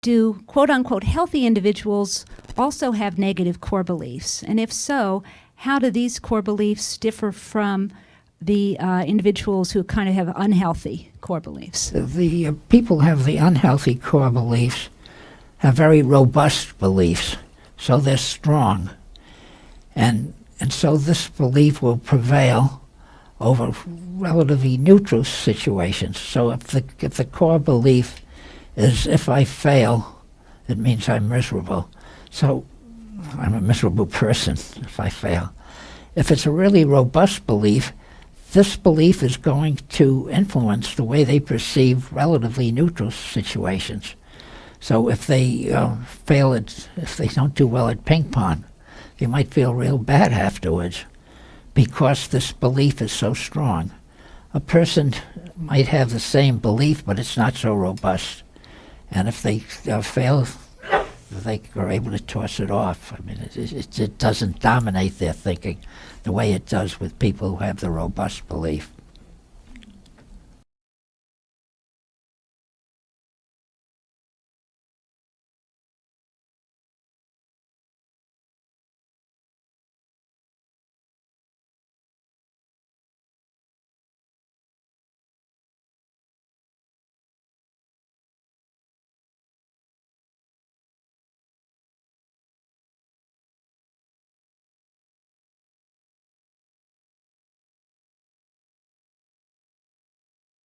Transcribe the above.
do quote-unquote healthy individuals also have negative core beliefs? And if so, how do these core beliefs differ from the individuals who kind of have unhealthy core beliefs? The people who have the unhealthy core beliefs have very robust beliefs, so they're strong. And so this belief will prevail over relatively neutral situations. So if the core belief is if I fail, it means I'm miserable. So I'm a miserable person if I fail. If it's a really robust belief, this belief is going to influence the way they perceive relatively neutral situations. So if they if they don't do well at ping pong, they might feel real bad afterwards because this belief is so strong. A person might have the same belief, but it's not so robust. And if they fail, they are able to toss it off. I mean, it doesn't dominate their thinking the way it does with people who have the robust belief.